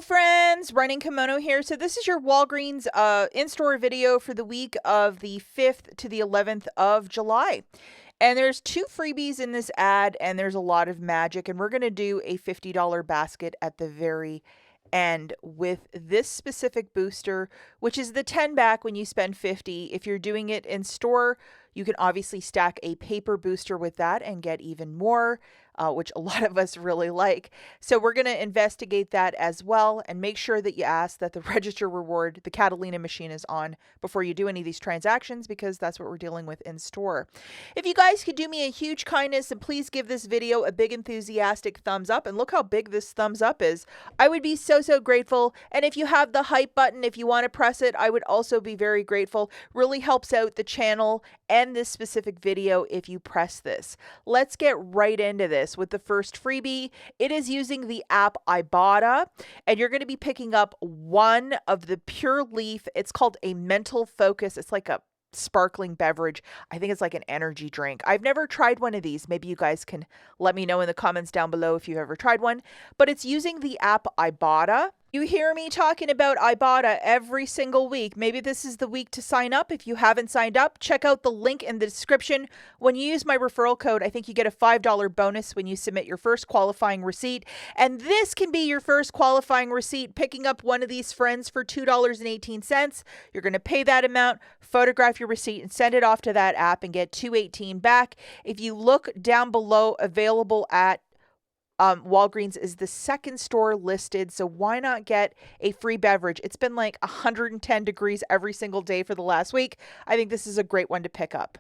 Hello friends, Running Kimono here. So this is your Walgreens in-store video for the week of the 5th to the 11th of July. And there's 2 freebies in this ad and there's a lot of magic, and we're going to do a $50 basket at the very end with this specific booster, which is the 10 back when you spend 50. If you're doing it in store, you can obviously stack a paper booster with that and get even more, which a lot of us really like. So we're going to investigate that as well and make sure that you ask that the register reward, the Catalina machine, is on before you do any of these transactions, because that's what we're dealing with in store. If you guys could do me a huge kindness and please give this video a big enthusiastic thumbs up, and look how big this thumbs up is, I would be so grateful. And if you have the hype button, if you want to press it, I would also be very grateful. Really helps out the channel and this specific video if you press this. Let's get right into this with the first freebie. It is using the app IBOTTA, and you're going to be picking up one of the Pure Leaf. It's called a mental focus. It's like a sparkling beverage. I think it's like an energy drink. I've never tried one of these. Maybe you guys can let me know in the comments down below if you've ever tried one, but it's using the app IBOTTA. You hear me talking about IBOTTA every single week. Maybe this is the week to sign up. If you haven't signed up, check out the link in the description. When you use my referral code, I think you get a $5 bonus when you submit your first qualifying receipt. And this can be your first qualifying receipt, picking up one of these friends for $2.18. You're going to pay that amount, photograph your receipt, and send it off to that app and get $2.18 back. If you look down below, available at Walgreens is the second store listed, so why not get a free beverage? It's been like 110 degrees every single day for the last week. I think this is a great one to pick up.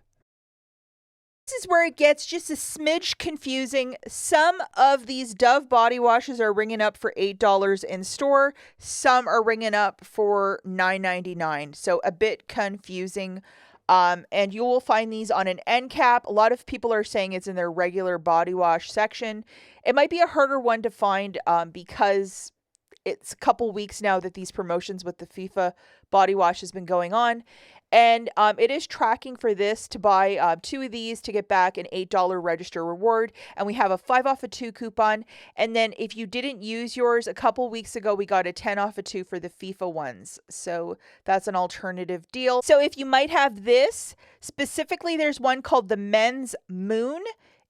This is where it gets just a smidge confusing. Some of these Dove body washes are ringing up for $8 in store. Some are ringing up for $9.99, so a bit confusing. And you will find these on an end cap. A lot of people are saying it's in their regular body wash section. It might be a harder one to find because it's a couple weeks now that these promotions with the FIFA body wash has been going on. And it is tracking for this to buy 2 of these to get back an $8 register reward. And we have a 5 off of 2 coupon. And then if you didn't use yours a couple weeks ago, we got a 10 off of 2 for the FIFA ones. So that's an alternative deal. So if you might have this, specifically there's one called the Men's Moon.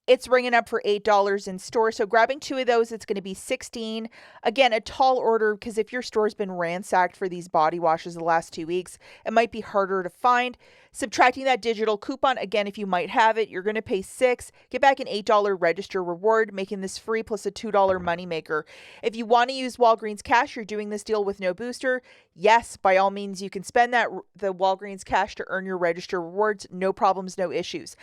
It's ringing up for $8 in store. So grabbing 2 of those, it's going to be $16. Again, a tall order, because if your store's been ransacked for these body washes the last 2 weeks, it might be harder to find. Subtracting that digital coupon, again, if you might have it, you're going to pay $6, get back an $8 register reward, making this free plus a $2 moneymaker. If you want to use Walgreens cash, you're doing this deal with no booster. Yes, by all means, you can spend the Walgreens cash to earn your register rewards. No problems, no issues.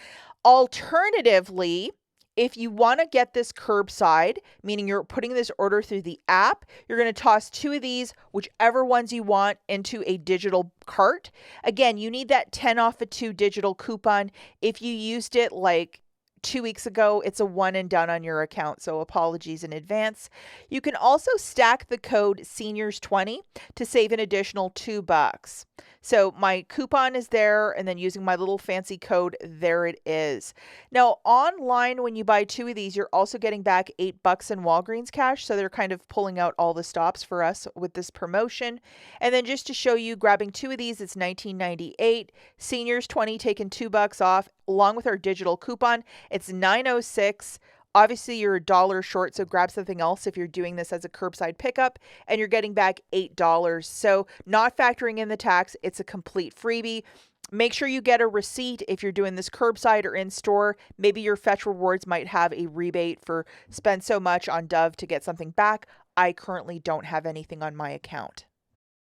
Alternatively, if you want to get this curbside, meaning you're putting this order through the app, you're going to toss 2 of these, whichever ones you want, into a digital cart. Again, you need that 10 off of 2 digital coupon. If you used it like 2 weeks ago, it's a one and done on your account, so apologies in advance. You can also stack the code seniors20 to save an additional $2. So my coupon is there, and then using my little fancy code, there it is. Now online, when you buy 2 of these, you're also getting back $8 in Walgreens cash, so they're kind of pulling out all the stops for us with this promotion. And then just to show you, grabbing 2 of these, it's $19.98. Seniors20 taking $2 off, along with our digital coupon. It's $9.06. Obviously, you're $1 short, so grab something else if you're doing this as a curbside pickup, and you're getting back $8. So not factoring in the tax, it's a complete freebie. Make sure you get a receipt if you're doing this curbside or in store. Maybe your Fetch Rewards might have a rebate for spend so much on Dove to get something back. I currently don't have anything on my account.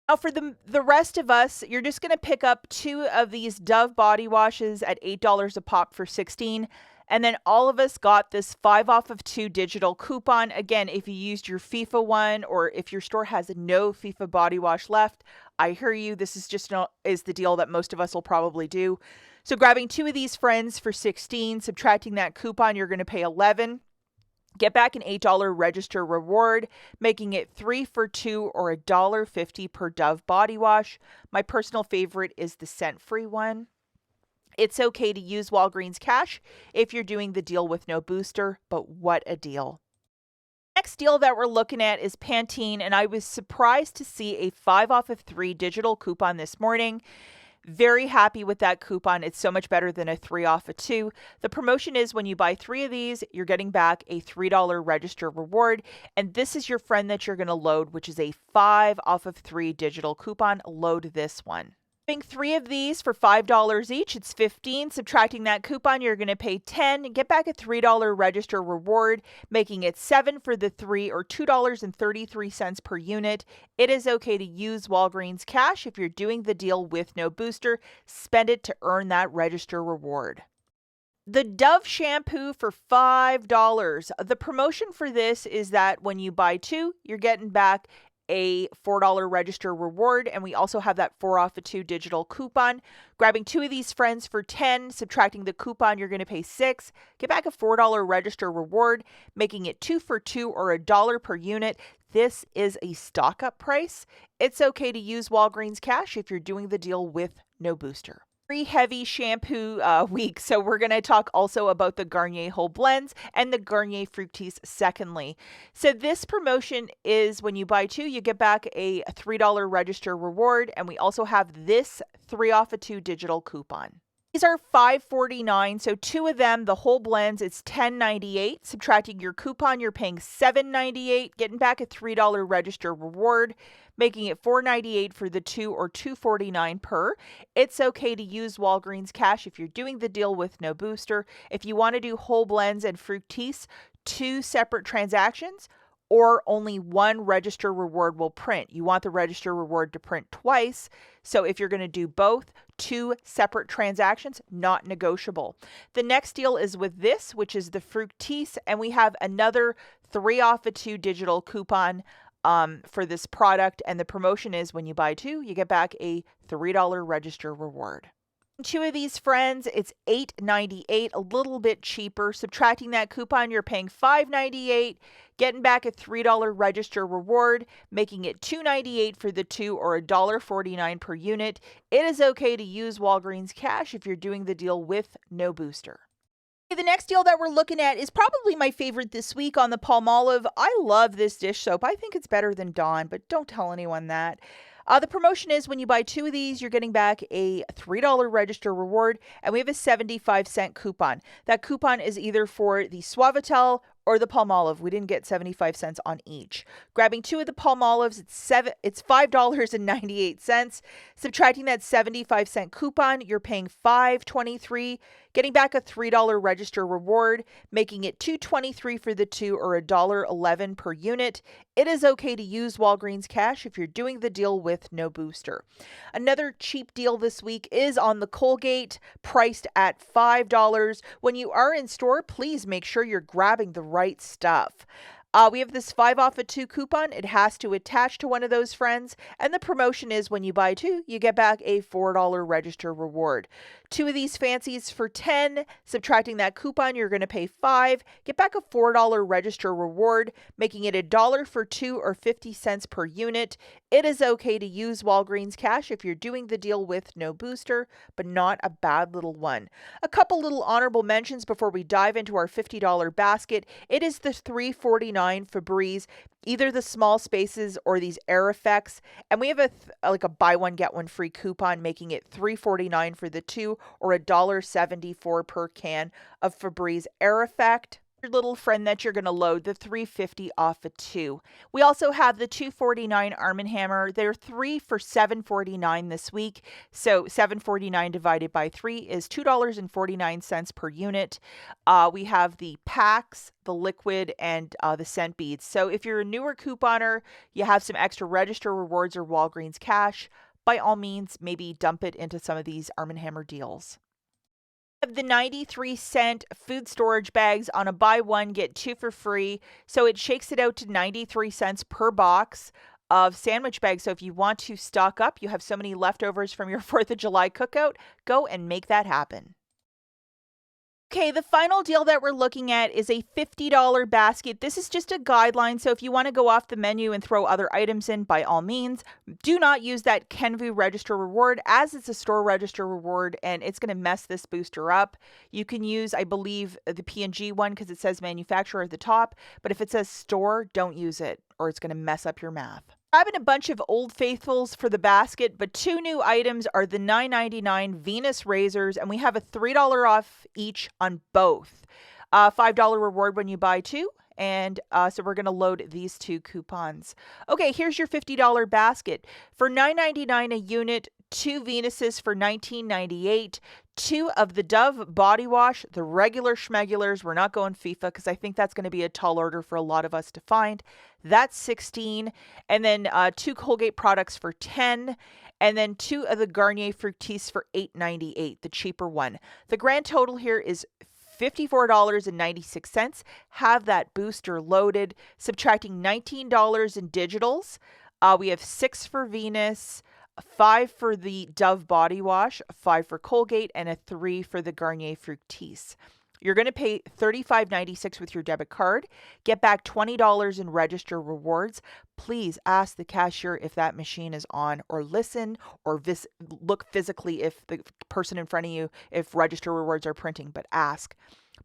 Now for the rest of us, you're just going to pick up 2 of these Dove body washes at $8 a pop for $16. And then all of us got this 5 off of 2 digital coupon. Again, if you used your FIFA one, or if your store has no FIFA body wash left, I hear you. This is just is the deal that most of us will probably do. So grabbing 2 of these friends for $16, subtracting that coupon, you're going to pay $11. Get back an $8 register reward, making it 3 for 2 or $1.50 per Dove body wash. My personal favorite is the scent-free one. It's okay to use Walgreens cash if you're doing the deal with no booster, but what a deal. Next deal that we're looking at is Pantene, and I was surprised to see a 5 off of 3 digital coupon this morning. Very happy with that coupon. It's so much better than a 3 off of 2. The promotion is when you buy 3 of these, you're getting back a $3 register reward. And this is your friend that you're going to load, which is a 5 off of 3 digital coupon. Load this one. Buying 3 of these for $5 each, it's $15. Subtracting that coupon, you're going to pay $10 and get back a $3 register reward, making it $7 for the 3 or $2.33 per unit. It is okay to use Walgreens cash if you're doing the deal with no booster. Spend it to earn that register reward. The Dove shampoo for $5. The promotion for this is that when you buy 2, you're getting back a $4 register reward, and we also have that 4 off of 2 digital coupon. Grabbing 2 of these friends for $10, subtracting the coupon, you're going to pay $6, get back a $4 register reward, making it 2 for 2 or $1 per unit. This is a stock up price. It's okay to use Walgreens cash if you're doing the deal with no booster. Very heavy shampoo week, so we're going to talk also about the Garnier Whole Blends and the Garnier Fructis secondly. So this promotion is when you buy 2, you get back a $3 register reward, and we also have this 3 off of 2 digital coupon. These are $5.49, so 2 of them, the whole blends, it's $10.98. Subtracting your coupon, you're paying $7.98, getting back a $3 register reward, making it $4.98 for the 2 or $2.49 per. It's okay to use Walgreens cash if you're doing the deal with no booster. If you want to do whole blends and Fructis, 2 separate transactions, or only 1 register reward will print. You want the register reward to print twice. So if you're going to do both, 2 separate transactions, not negotiable. The next deal is with this, which is the Fructis, and we have another 3 off of 2 digital coupon for this product. And the promotion is when you buy 2, you get back a $3 register reward. 2 of these friends, it's $8.98, a little bit cheaper. Subtracting that coupon, you're paying $5.98, getting back a $3 register reward, making it $2.98 for the 2 or $1.49 per unit. It is okay to use Walgreens cash if you're doing the deal with no booster. The next deal that we're looking at is probably my favorite this week on the Palmolive. I love this dish soap. I think it's better than Dawn, but don't tell anyone that. The promotion is when you buy 2 of these, you're getting back a $3 register reward, and we have a 75-cent coupon. That coupon is either for the Suavitel or the Palmolive. We didn't get 75 cents on each. Grabbing 2 of the Palmolives, it's $5.98. Subtracting that 75-cent coupon, you're paying $5.23, getting back a $3 register reward, making it $2.23 for the 2 or $1.11 per unit. It is okay to use Walgreens cash if you're doing the deal with no booster. Another cheap deal this week is on the Colgate, priced at $5. When you are in store, please make sure you're grabbing the right stuff. We have this 5 off of 2 coupon. It has to attach to one of those friends. And the promotion is when you buy 2, you get back a $4 register reward. 2 of these fancies for $10. Subtracting that coupon, you're going to pay $5. Get back a $4 register reward, making it $1 for 2 or 50 cents per unit. It is okay to use Walgreens cash if you're doing the deal with no booster, but not a bad little one. A couple little honorable mentions before we dive into our $50 basket. It is the $3.49 Febreze, either the small spaces or these air effects. And we have a buy one, get one free coupon, making it $3.49 for the 2 or $1.74 per can of Febreze air effect. Your little friend that you're going to load, the $3.50 off of 2. We also have the $2.49 Arm & Hammer. They're 3 for $7.49 this week. So $7.49 divided by 3 is $2.49 per unit. We have the packs, the liquid, and the scent beads. So if you're a newer couponer, you have some extra register rewards or Walgreens cash, by all means, maybe dump it into some of these Arm & Hammer deals. Of the 93-cent food storage bags on a buy one, get 2 for free. So it shakes it out to 93 cents per box of sandwich bags. So if you want to stock up, you have so many leftovers from your 4th of July cookout, go and make that happen. Okay, the final deal that we're looking at is a $50 basket. This is just a guideline, so if you want to go off the menu and throw other items in, by all means, do not use that Kenvu register reward, as it's a store register reward and it's going to mess this booster up. You can use, I believe, the P&G one because it says manufacturer at the top, but if it says store, don't use it or it's going to mess up your math. Grabbing a bunch of Old Faithfuls for the basket, but two new items are the $9.99 Venus razors, and we have a $3 off each on both. $5 reward when you buy two, and so we're going to load these two coupons. Okay, here's your $50 basket. For $9.99 a unit, two Venuses for $19.98, two of the Dove body wash, the regular schmegulars. We're not going FIFA because I think that's going to be a tall order for a lot of us to find. That's $16, and then two Colgate products for $10, and then two of the Garnier Fructis for $8.98, the cheaper one. The grand total here is $54.96. Have that booster loaded, subtracting $19 in digitals. We have 6 for Venus, 5 for the Dove body wash, 5 for Colgate, and a 3 for the Garnier Fructis. You're going to pay $35.96 with your debit card. Get back $20 in register rewards. Please ask the cashier if that machine is on, or listen or look physically if the person in front of you, if register rewards are printing, but ask.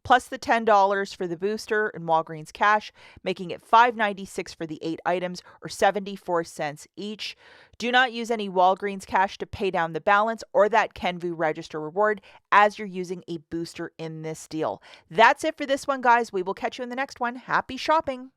Plus the $10 for the booster in Walgreens cash, making it $5.96 for the 8 items, or 74 cents each. Do not use any Walgreens cash to pay down the balance or that Kenvu register reward, as you're using a booster in this deal. That's it for this one, guys. We will catch you in the next one. Happy shopping.